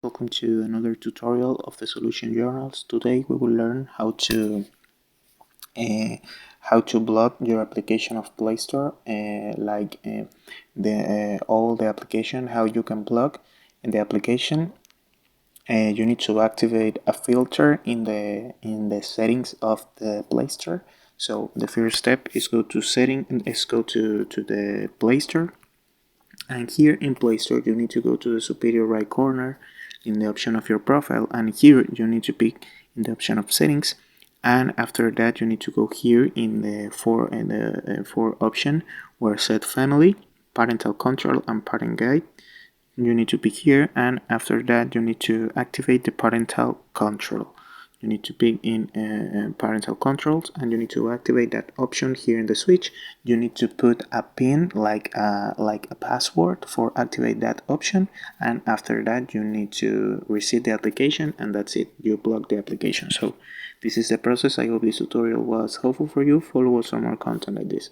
welcome to another tutorial of the Solution Journals. Today we will learn how to block your application of Play Store, all the application, how you can block in the application. You need to activate a filter in the settings of the Play Store. So the first step is go to the Play Store. And here in Play Store you need to go to the superior right corner in the option of your profile, and here you need to pick in the option of settings, and after that you need to go here in the for option where set family, parental control and parent guide. You need to pick here, and after that you need to activate the parental control. You need to pick in parental controls, and you need to activate that option here in the switch. You need to put a pin like a password for activate that option, and after that you need to reset the application, and that's it, you block the application. So this is the process. I hope this tutorial was helpful for you. Follow us for more content like this.